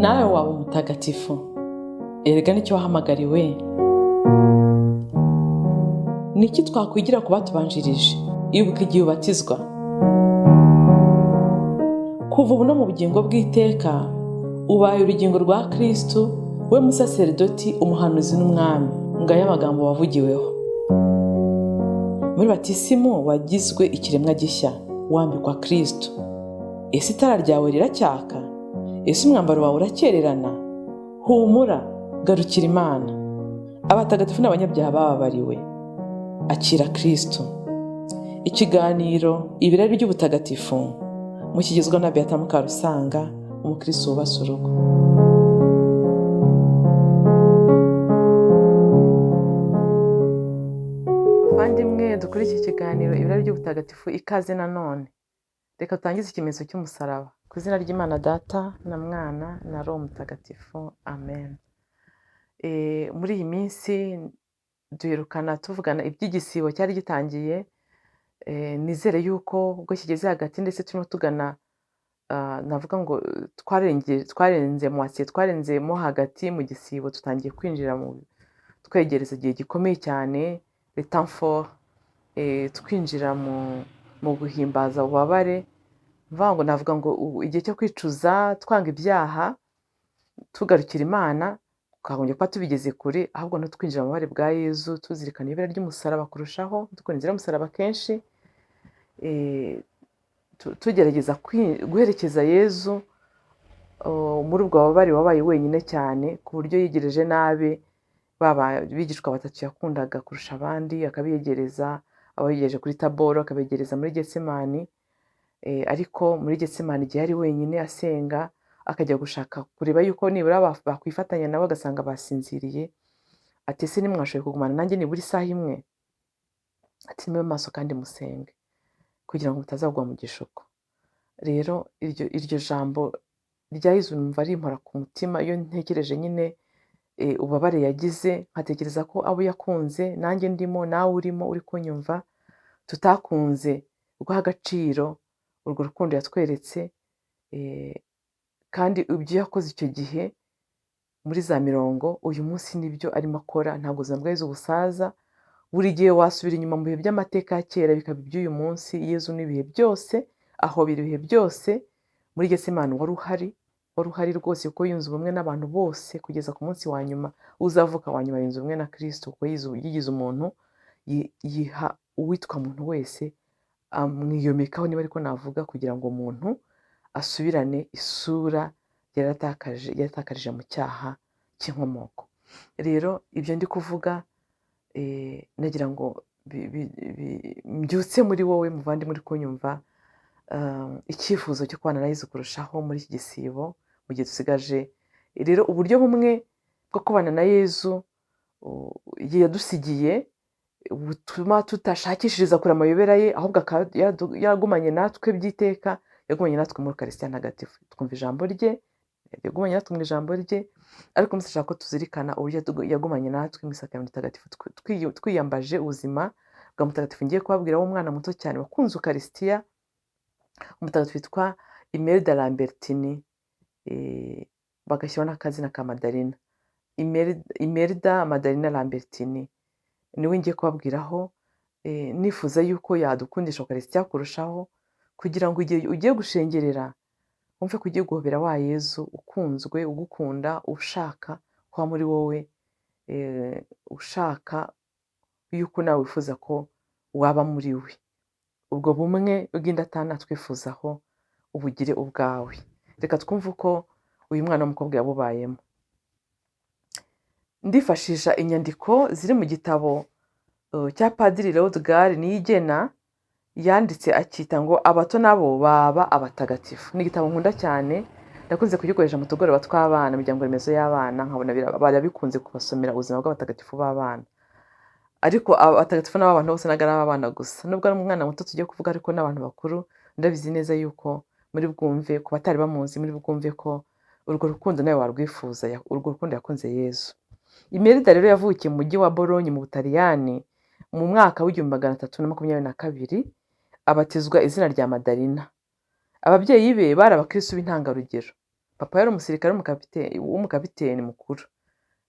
nawe waba umutagatifu. Erega nicyo wahamagariwe. Niki twakwigira ku batubanjirije? Ibuka igihe ubatizwa. Kuva ubu no mu bugingo bw'iteka ubaye urugingo rwa Kristo, we musaserdoti, umuhanuzi n'umwami. Ngaya amagambo wavugiweho. Muri batisimu wagizwe ikiremwa gishya, wambikwa Kristo. Ese itara ryawe riracyaka? Ese umwambaro wawe urakererana? Humura, garukira Imana. Abatagatifu n'abanyabyaha bababariwe. Akira Kristo. Ikiganiro ibirari by'ubutagatifu mukigizwa na Beata Mukarusanga, umukristo wubase urugo. Bandimwe dukuri iki kiganiro ibirari by'ubutagatifu, ikaze nanone. Reka tutangize ikimenyetso cy'umusaraba. Ku izina ry'Imana Data na Mwana na Roho Mutagatifu. Amen. Muri iyi minsi duherukana tuvugana iby'igisibo cyari gitangiye. Nizere yuko ubwo kigeze hagati ndetse turimo tugana, navuga ngo twarenzemo hagati mu gisibo, tutangiye kwinjira twegereza igihe gikomeye cyane, le temps fort, twinjira mu guhimbaza ububabare. Navuga ngo igihe cyo kwicuza, twanga ibyaha, tugarukira Imana, twagombye kuba tubigeze kure, ahubwo no twinjira mu bubabare bwa Yezu, tuzirikana ibara ry'umusaraba kurushaho, dukora inzira y'umusaraba kenshi, tugerageza guherekeza Yezu muri ubwo bubabare wabaye wenyine cyane, ku buryo yigereje nabi bigishwa batatu yakundaga kurusha abandi, akabiyegereza, abayegereje kuri Taboro, akabegereza muri Getsemani. Ariko muri Getsemani igihe ari wenyine asenga, akajya gushaka kureba yuko nibura bakwifatanya nabo, agasanga basinziriye. Ati ese nimwashoboye kugumana nanjye nibura isaha imwe? Ati nimube maso kandi musenge, kugira ngo mutazagwa mu gishuko. Rero iryo jambo rya Yezu numva rimpora ku mutima iyo ntekereje nyine ububabare yagize, nkatekereza ko abo yakunze, nanjye ndimo, nawe urimo uri kunyumva, tutakunze guha agaciro urwo rukundo yatweretse. Kandi ibyo yakoze icyo gihe muri za mirongo, uyu munsi nibyo arimo akora. Ntabwo ubuzima bwa Yezu busaza. Buri gihe wasubira inyuma mu bihe by'amateka ya kera bikaba iby'uyu munsi. Yezu n'ibihe byose, aho biri ibihe byose. Muri Getsemani wari uhari rwose, kuko yunze ubumwe n'abantu bose kugeza ku munsi wa nyuma. Uzavuka wa nyuma yunze ubumwe na Kristo, kuko yigize umuntu, yiha uwitwa muntu wese, amwiyomekaho, niba ariko navuga, kugira ngo umuntu asubirane isura yaratakarije mu cyaha cy'inkomoko. Rero ibyo ndi kuvuga, nagira ngo mbyutse muri wowe muvandimwe uri kunyumva, icyifuzo cyo kubana na Yezu kurushaho muri iki gisibo mu gihe dusigaje. Rero uburyo bumwe bwo kubana na Yezu yadusigiye butuma tutashakishiriza kure amayobera ye, ahubwo yagumanye natwe by'iteka, yagumanye natwe muri Eucharistia Ntagatifu. Twumva ijambo rye, yagumanye natwe mu ijambo rye, ariko mushaka ko tuzirikana uburyo yagumanye natwe mu isakaramentu ntagatifu, twiyambaje ubuzima bwa mutagatifu. Ngiye kubabwira w'umwana muto cyane wakunze Eucharistia, umutagatifu witwa Imelda Lambertini, bagashyiraho n'akazina ka Madalina. Imelda Madalina Lambertini niwe ngiye kubabwiraho. Nifuza yuko yadukundisha Eucharistia kurushaho, kugira ngo igihe ugiye gushengerera wumve ko ugiye guhobera wa Yezu ukunzwe, ugukunda, ushaka kuba muri wowe, ushaka yuko nawe wifuza ko waba muri we. Ubwo bumwe bw'indatana twifuzaho ubugire ubwawe. Reka twumve uko uyu mwana w'umukobwa yabubayemo. Ndifashisha inyandiko ziri mu gitabo cya Padiri Laudgar Niyigena, yanditse akita ngo abato nabo baba abatagatifu. Ni igitabo nkunda cyane, ndakunze kugikoresha mu tugoroba tw'abana, imiryango remezo y'abana, nkabona barabikunze kubasomera ubuzima bw'abatagatifu b'abana. Ariko abatagatifu n'abantu bose ntabwo ari abana gusa, nubwo ari umwana muto tugiye kuvuga, ariko n'abantu bakuru ndabizi neza yuko muri bwumve, ku batari bamuzi muri bwumve ko urwo rukundo nawe warwifuza, urwo rukundo yakunze Yezu. Imelda rero yavukiye mu mujyi wa Bologna mu Butaliyani mu mwaka w'1322, abatizwa izina rya Madalina. Ababyeyi be bari abakristo b'intangarugero, papa yari umusirikare w'umukapiteni mukuru.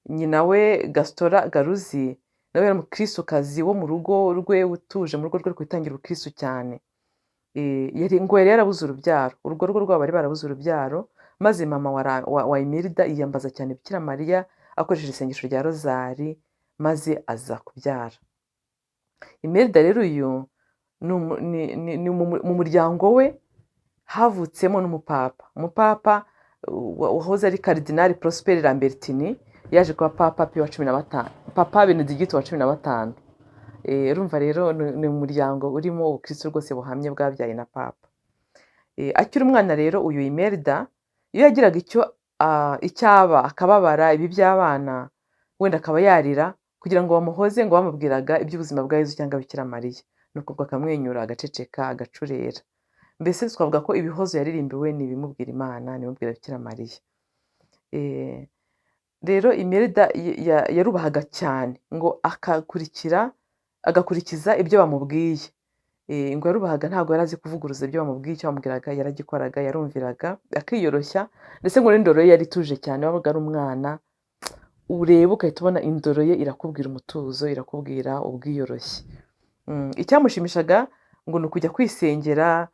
Nyina we Gasitora Garuzi nawe yari umukristokazi wo mu rugo rwe utuje mu rugo rwe kwitangira ubukristo cyane. Yari yarabuze urubyaro, urugo rwabo bari barabuze urubyaro, maze mama wa Imelda yiyambaza cyane Bikira Mariya akoresheje isengesho rya rozari, maze aza kubyara. Imelda rero uyu ni mu muryango we havutsemo n'umupapa. Umupapa wahoze ari Karidinali Prosperi Lambertini yaje kuba Papa Pio wa 15, Papa Benedigito wa 15. Urumva rero ni umuryango urimo ubukristo rwose buhamye bwabyaye na papa. Akiri umwana rero uyu Imelda iyo yagiraga icyaba akababara ibi by'abana wenda akaba yarira kugira ngo bamuhoze, ngo bamubwiraga iby'ubuzima bwa Yezu cyangwa Bikira Mariya, nuko akamwenyura agaceceka agacurera. Mbese twavuga ko ibihozo yaririmbiwe ni ibimubwira Imana, ni ibimubwira Bikira Mariya. Rero Imelda yarubahaga cyane ngo agakurikiza ibyo bamubwiye. Ngo yarubahaga, ntabwo yari azi kuvuguruza ibyo bamubwiye, icyo bamubwiraga yaragikoraga, yarumviraga akiyoroshya, ndetse ngo n'indoro ye yari ituje cyane. Wabaga ari umwana ureba ugahita ubona indoro ye irakubwira umutuzo, irakubwira ubwiyoroshye. Icyamushimishaga ngo ni ukujya kwisengera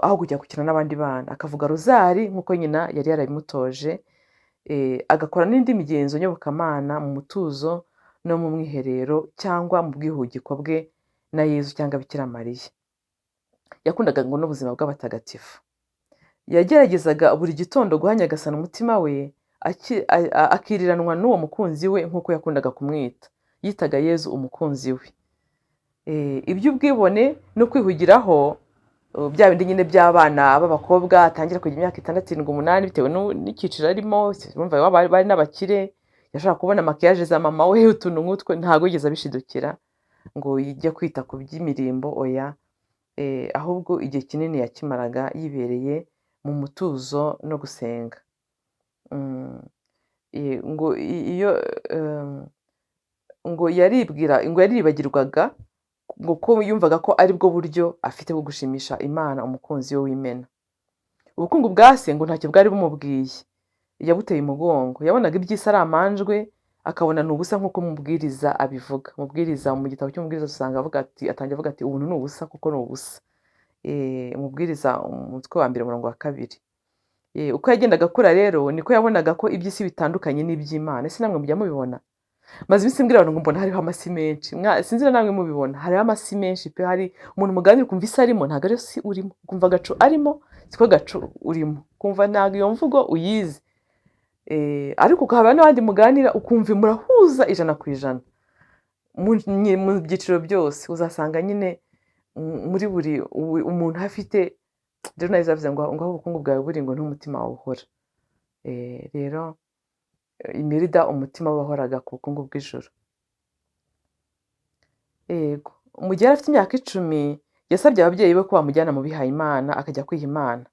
aho kujya gukina n'abandi bana, akavuga rozari nk'uko nyina yari yarabimutoje, agakora n'indi migenzo nyobokamana mu mutuzo no mu mwiherero cyangwa mu bwihugiko bwe na Yezu cyangwa Bikira Mariya. Yakundaga ngo n'ubuzima bw'abatagatifu. Yageragezaga buri gitondo guhanyagasana umutima we akiriranwa n'uwo mukunzi we nk'uko yakundaga kumwita, yitaga Yezu umukunzi we. Iby'ubwibone no kwihugiraho bya bindi nyine by'abana b'abakobwa atangira kugira imyaka 6, 7, 8 bitewe n'icyiciro arimo. Urumva bari n'abakire, yashaka kubona makiyaje za mama we, utuntu nk'utwo ntabwo yigeze abishidukira ngo yijye kwita ku by'imirimbo, oya. Ahubwo igihe kinini yakimaraga yibereye mu mutuzo no gusenga. Ngo yaribagirwaga ngo ko yumvaga ko ari bwo buryo afite bwo gushimisha Imana umukunzi we w'imena. Ubukungu bwa se ngo ntacyo bwari bumubwiye, yabuteye umugongo. Yabonaga iby'isi ari amanjwe, akabona ni ubusa nk'uko umubwiriza abivuga. Umubwiriza mu gitabo cy'umubwiriza usanga atangira avuga ati ubuntu ni ubusa kuko ni ubusa. Umubwiriza umutwe wa 1 umurongo wa 2. Uko yagendaga akura rero niko yabonaga ko iby'isi bitandukanye n'iby'Imana. Ese namwe mujya mubibona? Maze iminsi mbwira abantu ngo mbona hariho amasi menshi. Sinzi namwe mubibona, hariho amasi menshi pe. Hari umuntu muganira ukumva isi arimo ntabwo ari si urimo, ukumva agacu arimo siko gacu urimo, ukumva ntabwo iyo mvugo uyizi. Ariko ukahaba n'abandi muganira ukumva murahuza 100%. Mu byiciro byose uzasanga nyine muri buri umuntu afite. Rero nawe zavuze ngo aho ubukungu bwawe buri ngo n'umutima wawe uhora. Rero Imelda umutima wahoraga ku bukungu bw'ijuru. Mu gihe afite imyaka 10 yasabye ababyeyi be ko bamujyana mu bihaye Imana akajya kwiha Imana.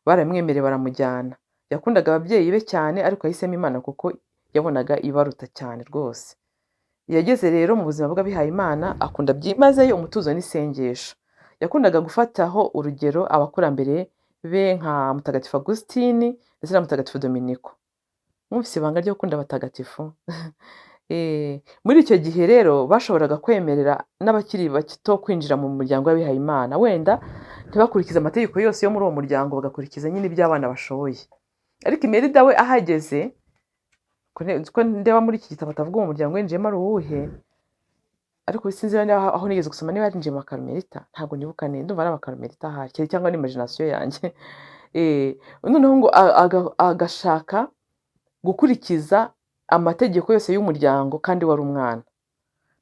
Baramwemereye baramujyana. Yakundaga ababyeyi be cyane, ariko yahisemo Imana kuko yabonaga ibaruta cyane rwose. Yageze rero mu buzima bw'abihaye Imana akunda byimazeyo umutuzo n'isengesho. Yakundaga gufataho urugero abakurambere be nka Mutagatifu Agustini ndetse na Mutagatifu Dominiko. Mwumvise ibanga ryo gukunda abatagatifu. Muri icyo gihe rero bashoboraga kwemerera n'abakiri bakito kwinjira mu muryango w'abihaye Imana, wenda ntibakurikize amategeko yose yo muri uwo muryango, bagakurikiza nyine iby'abana bashoboye. Ariko Imelda we ahageze, ko ndeba muri iki gitabo atavuga uwo muryango winjiyemo ari uwuhe, ariko sinzi aho nigeze gusoma niba yarinjiye mu Karmelita, ntabwo nibuka neza. Ndumva ari Abakarmelita ahari cyangwa ni imagination yanjye. Noneho ngo agashaka gukurikiza amategeko yose y'umuryango kandi wari umwana.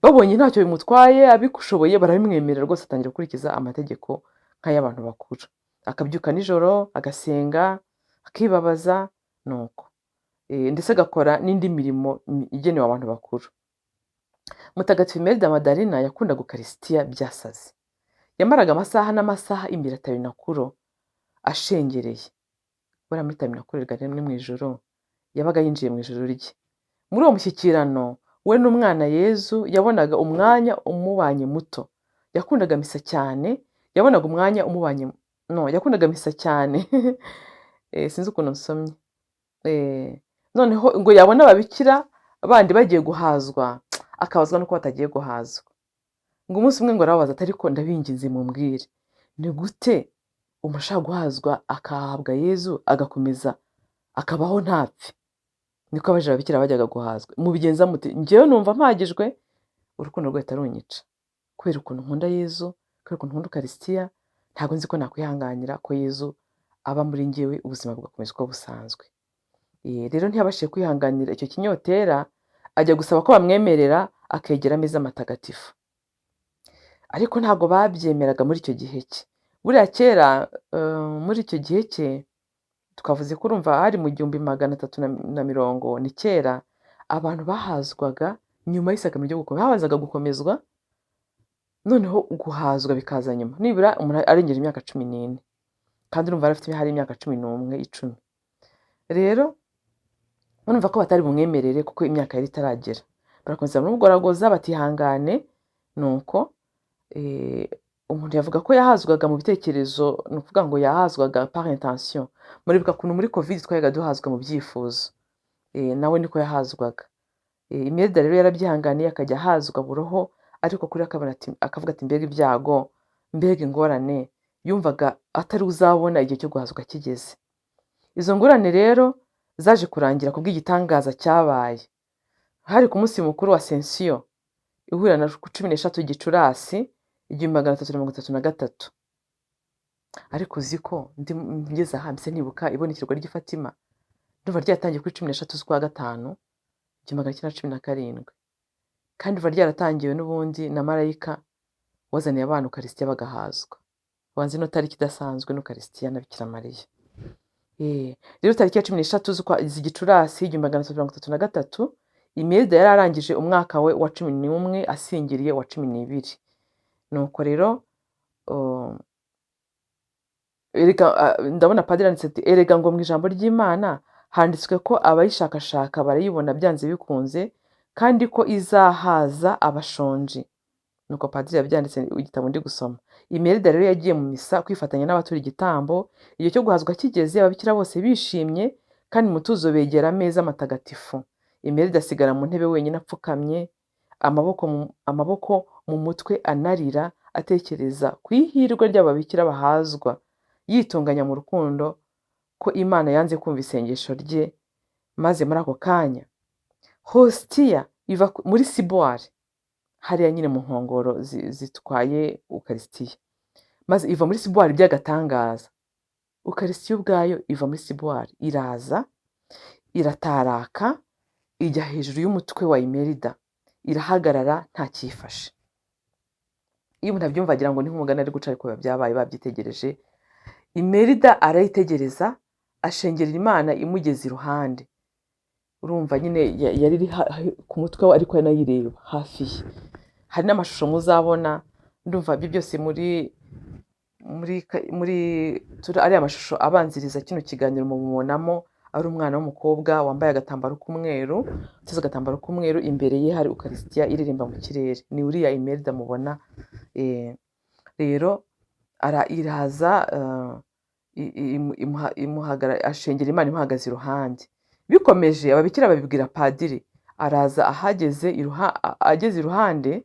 Babonye ntacyo bimutwaye, abishoboye barabimwemerera rwose, atangira gukurikiza amategeko nk'ay'abantu bakuru. Akabyuka nijoro agasenga, akibabaza, nuko ndetse agakora n'indi mirimo igenewe abantu bakuru. Mutagatifu Imelda Madalina yakundaga Ukarisitiya byasaze. Yamaraga amasaha n'amasaha imbere Tabernakulo ashengereye. Buriya muri Tabernakulo rimwe mu ijoro yabaga yinjiye mu ijoro rye. Muri uwo mushyikirano we n'umwana Yezu yabonaga umwanya umubanye muto. Yakundaga misa cyane, yabonaga umwanya umubanye yakundaga misa cyane. Sinzi ukuntu nsomye. noneho ngo yabona ababikira bandi bagiye guhazwa akabazwa nuko batagiye guhazwa. Ngo umunsi umwe ngo arababaza ati ariko ndabinginze mumbwire ni gute umuntu ashaka guhazwa akahabwa Yezu agakomeza akabaho ntapfe? Niko abajije ababikira bajyaga guhazwa. Mubigenza mute? Njyewe numva mpagijwe, urukundo rwe runyica kubera ukuntu nkunda Yezu, kubera ukuntu nkunda Ukaristiya, ntabwo nzi ko nakwihanganira ko Yezu aba muri njyewe ubuzima bugakomeza uko busanzwe. Rero ntiyabashije kwihanganira icyo kinyotera, ajya gusaba ko bamwemerera akegera ameza matagatifu, ariko ntabwo babyemeraga muri icyo gihe cye. Buriya kera muri icyo gihe cye twavuze ko urumva hari mu 1300 ni kera, abantu bahazwaga nyuma y'isakramento ryo gukomezwa, habanzaga gukomezwa noneho guhazwa bikaza nyuma, nibura umuntu arengeje imyaka 14 kandi urumva hari imyaka 11 10. Rero urumva ko batari bumwemerere kuko imyaka yari itaragera, barakomeza bamugoragoza batihangane. Nuko umuntu yavuga ko yahazwaga mu bitekerezo, ni ukuvuga ngo yahazwaga par intention. Muribuka kuntu muri Covid twayaga duhazwa mu byifuzo, nawe niko yahazwaga. Imelda rero yarabyihanganiye akajya ahazwa buroho, ariko kuri akavuga ati mbega ibyago, mbega ingorane, yumvaga atari uzabona igihe cyo guhazwa kigeze. Izo ngorane rero zaje kurangira kubw'igitangaza cyabaye. Hari ku munsi mukuru wa Ascension ihurira na 13 Gicurasi 1333. Ariko uziko ngeze aha mbese nibuka ibonekerwa ry'i Fatima, ndumva ryatangiye kuri 13 z'ukwa gatanu 1917, kandi uva ryaratangiwe n'ubundi na marayika wazaniye abantu Ukaristiya bagahazwa. Wanze no tariki idasanzwe n'Ukaristiya na Bikira Mariya. Rero tariki ya 13 z'Igicurasi 1933 Imelda yari arangije umwaka we wa 11 asingiriye wa 12. Nuko rero ndabona padiri yanditse ati erega ngo mu ijambo ry'Imana handitswe ko abayishakashaka barayibona byanze bikunze, kandi ko izahaza abashonji. Nuko padiri yabyanditse igitabo ndi gusoma. Imelda rero yagiye mu misa kwifatanya n'abatura igitambo. Igihe cyo guhazwa kigeze, ababikira bose bishimye kandi mutuzo begera ameza matagatifu. Imelda asigara mu ntebe wenyine apfukamye, amaboko mu mutwe anarira, atekereza ku ihirwe ry'ababikira bahazwa, yitunganya mu rukundo ko Imana yanze kumva isengesho rye. Maze muri ako kanya hostiya iva muri sibuwari, hariya nyine mu nkongoro zitwaye Ukaristiya, maze iva muri sibuwari by'agatangaza. Ukaristiya ubwayo iva muri sibuwari, iraza irataraka, ijya hejuru y'umutwe wa Imelda, irahagarara nta cyifashe. Iyo umuntu abyumva agira ngo ni nk'umugani ari guca, ariko byabaye babyitegereje. Imelda arayitegereza, ashengerera Imana imugeze iruhande. Urumva nyine yari iri ku mutwe we, ariko yanayireba hafi ye. Hari n'amashusho muzabona, ndumva ibyo byose ari amashusho abanziriza kino kiganiro mubonamo ari umwana w'umukobwa wambaye agatambaro k'umweru, uteze agatambaro k'umweru, imbere ye hari Ukaristiya iririmba mu kirere. Ni uriya Imelda mubona. Rero iraza ashengera Imana imuhagaze iruhande. Bikomeje ababikira babibwira padiri, araza ageze iruhande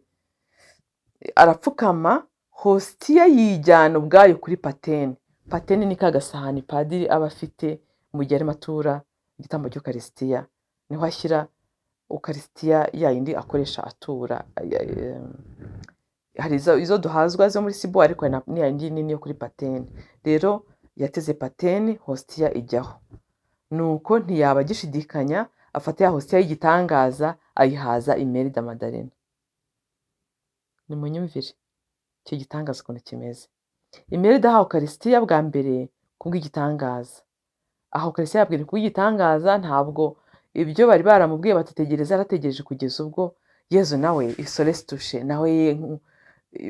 arapfukama, hostiya yijyana ubwayo kuri patene. Patene ni ka gasahani padiri aba afite mu gihe arimo atura igitambo cy'Ukaristiya, niho ashyira Ukaristiya yayindi akoresha atura. Hari izo duhazwa zo muri sibo, ariko ni yayindi nini yo kuri patene. Rero yateze patene, hostiya ijyaho. Nuko ntiyaba agishidikanya, afata ya hostiya y'igitangaza ayihaza Imelda Madalena. Nimunyumvire icyo gitangaza ukuntu kimeze. Imelda ahawe Ukaristiya bwa mbere kubw'igitangaza. Aho Ukaristiya yabwira kubw'igitangaza, ntabwo ibyo bari baramubwiye batitegereza, yarategereje kugeza ubwo Yezu nawe isorestushe nawe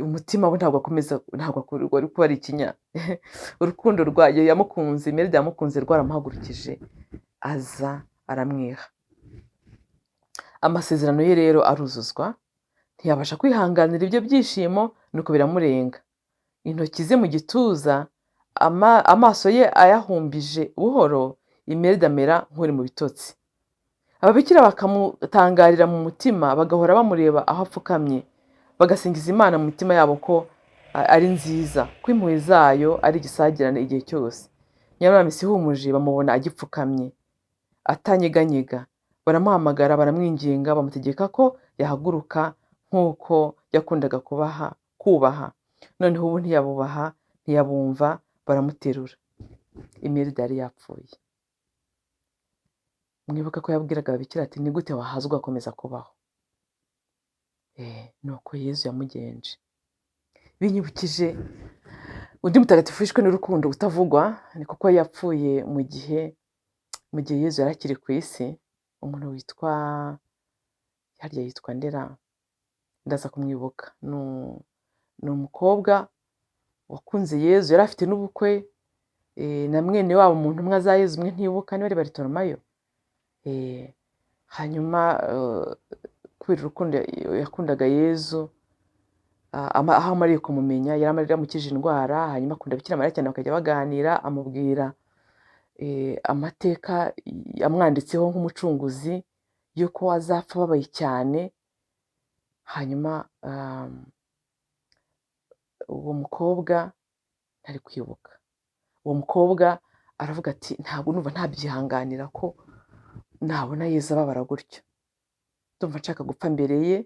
umutima we ntabwo wari kuba ari ikinya. Urukundo rwayo yamukunze, Imelda yamukunze rwaramuhagurukije, aza aramwiha. Amasezerano ye rero aruzuzwa, ntiyabasha kwihanganira ibyo byishimo, nuko biramurenga. Intoki ze mu gituza, amaso ye ayahumbije buhoro, Imelda amera nk'uri mu bitotsi. Ababikira bakamutangarira mu mutima, bagahora bamureba aho apfukamye, bagasingiza Imana mu mitima yabo ko ari nziza, ko impuhwe zayo ari igisagirane igihe cyose. Nyamara misa ihumuje bamubona agipfukamye, atanyeganyega. Baramuhamagara, baramwinginga, bamutegeka ko yahaguruka nk'uko yakundaga kubaha. Noneho ubu ntiyabubaha, ntiyabumva, baramuterura. Imelda yari yapfuye. Mwibuka ko yabwiraga ababikira ati ni gute wahazwa ugakomeza kubaho? Nuko Yezu yamugenje. Binyibukije undi mutagatifu wishwe n'urukundo utavugwa, ni kuko yapfuye mu gihe Yezu yari akiri ku isi. Umuntu witwa, harya yitwa Ndera, ndaza kumwibuka. Ni umukobwa wakunze Yezu, yari afite n'ubukwe na mwene wabo mu ntumwa za Yezu, umwe ntibuka niba ari Baritomayo. Hanyuma kubera urukundo yakundaga Yezu, aho amariye kumumenya, yari amarira amukije indwara. Hanyuma akunda Bikira Mariya cyane, bakajya baganira, amubwira amateka amwanditseho nk'umucunguzi y'uko azapfa ababaye cyane. Hanyuma uwo mukobwa ntari kwibuka. Uwo mukobwa aravuga ati ntabwo numva ntabyihanganira ko nabona Yezu ababara gutyo. Ndumva nshaka gupfa mbere ye,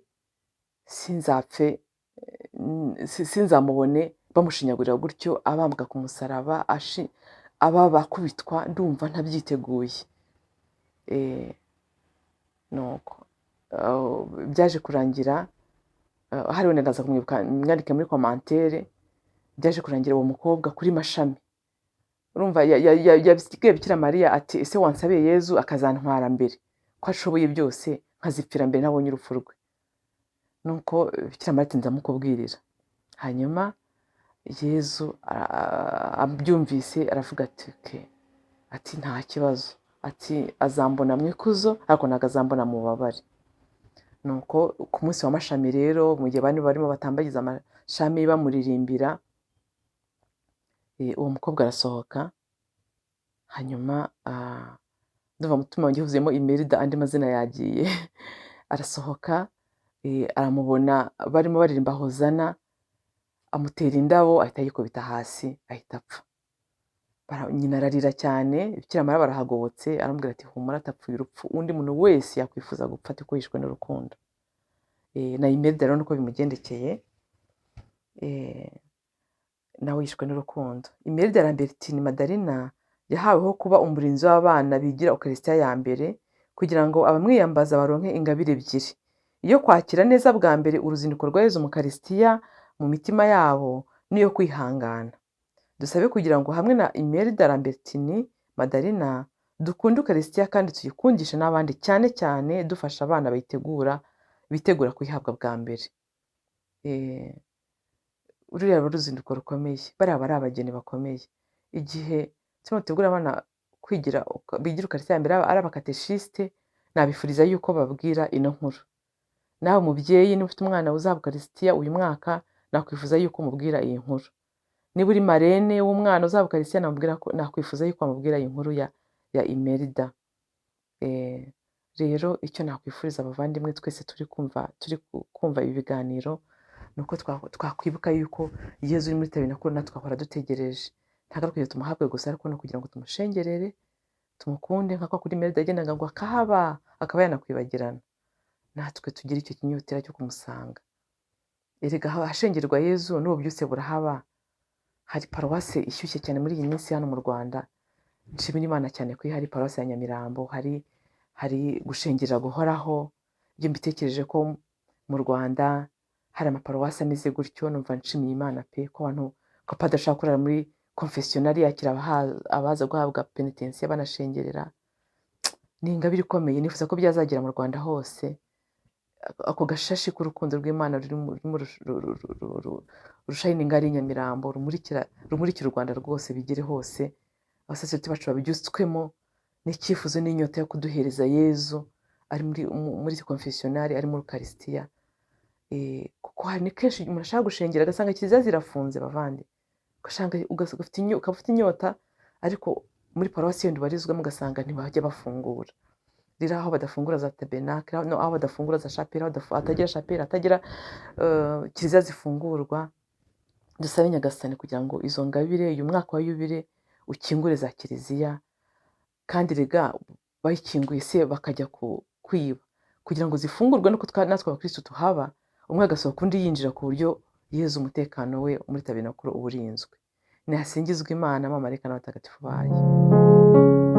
sinzamubone bamushinyagurira gutyo, abambwa ku musaraba, bakubitwa, ndumva ntabyiteguye. Nuko byaje kurangira, hari wenda ndaza kumwibuka mwandike muri komantere, byaje kurangira uwo mukobwa kuri Mashami. Urumva yabwiye Bikira Mariya ati ese wansabiye Yezu akazantwara mbere, ko ashoboye byose nkazipfira mbere nabonye urupfu rwe. Nuko Bikira Mariya ati ndamukubwirira. Hanyuma Yezu abyumvise aravuga ati nta kibazo, ati azambona mu ikuzo ariko ntabwo azambona mu bubabare. Nuko ku munsi wa Mashami rero, mu gihe bari barimo batambagiza amashami bamuririmbira, uwo mukobwa arasohoka. Hanyuma ndumva umutima wanjye huzuyemo Imelda, andi mazina yagiye. Arasohoka, aramubona barimo baririmba Hozana, amutera indabo, ahita yikubita hasi, ahita apfa. Nyina ararira cyane, Bikira Mariya barahagobotse, aramubwira ati humura, atapfuye urupfu undi muntu wese yakwifuza gupfa ati ko yishwe n'urukundo. Na Imelda rero nuko bimugendekeye, nawe yishwe n'urukundo. Imelda Lambertini Madalina yahaweho kuba umurinzi w'abana bigira Ukarisitiya ya mbere, kugira ngo abamwiyambaza baronke ingabire ebyiri: iyo kwakira neza bwa mbere uruzinduko rwa Yezu mu Ukarisitiya mu mitima yabo, n'iyo kwihangana. Dusabe kugira ngo hamwe na Imelda Lambertini Madalina dukunde Ukarisitiya kandi tuyikundishe n'abandi, cyane cyane dufasha abana bitegura kuyihabwa bwa mbere. Ruriya ruzinduko rukomeye, bariya bari abageni bakomeye. Igihe turimo dutegura abana bigira Ukarisitiya ya mbere ari abakateshiste, nabifuriza yuko babwira ino nkuru. Nawe mubyeyi niba ufite umwana uzaba Ukarisitiya uyu mwaka, nakwifuza yuko mubwira iyi nkuru. Niba uri marene w'umwana uzaba Ukarisitiya, nakwifuza yuko bamubwira iyi nkuru ya Imelda. Rero icyo nakwifuriza abavandimwe twese turi kumva ibi biganiro, ni uko twakwibuka yuko Yezu uri muri tabinakuru natwe twahora dutegereje. Ntabwo ari kugira tumuhabwe gusa, ariko no kugira ngo tumushengerere, tumukunde nka kwa kuri Imelda yagendaga ngo akahaba akaba yanakwibagirana. Natwe tugira icyo kinyotera cyo kumusanga. Erega ahashengerwa Yezu n'ububyutse burahaba. Hari paruwase ishyushye cyane muri iyi minsi hano mu Rwanda, nshimira Imana cyane ko hari paruwase ya Nyamirambo, hari gushengerera guhoraho. Ibyo mbitekereje ko mu Rwanda hari amaparuwase ameze gutyo, numva nshimiye Imana pe, ko abantu ko padiri ashaka kurara muri konfesiyonari yakira abaza guhabwa penitensiya banashengerera. Ni ingabire ikomeye, nifuza ko byazagera mu Rwanda hose. Ako gashashi k'urukundo rw'Imana rurimo rushayininga ari Nyamirambo, rumurikira u Rwanda rwose, bigere hose. Abasaserdoti bacu babyutswemo n'icyifuzo n'inyota yo kuduhereza Yezu ari muri konfesiyonari, ari muri Ukarisitiya. Kuko hari kenshi umuntu ashaka gushengera agasanga kiliziya zirafunze bavandi, ukaba ufite inyota ariko muri paruwasi yindi ubarizwamo ugasanga ntibajya bafungura. Rero aho badafungura za tabernacle, aho badafungura za shapeli, hatagira shapeli, hatagira kiliziya zifungurwa, dusabe Nyagasani kugira ngo izo ngabire, uyu mwaka wa yubile ukingure za kiliziya, kandi rega bayikinguye se bakajya kwiba, kugira ngo zifungurwe nuko natwe abakristo tuhaba, umwe agasohoka undi yinjira, ku buryo Yezu umutekano we muri tabernacle uba urinzwe. Nihasingizwe Imana, abamarayika n'abatagatifu bayo.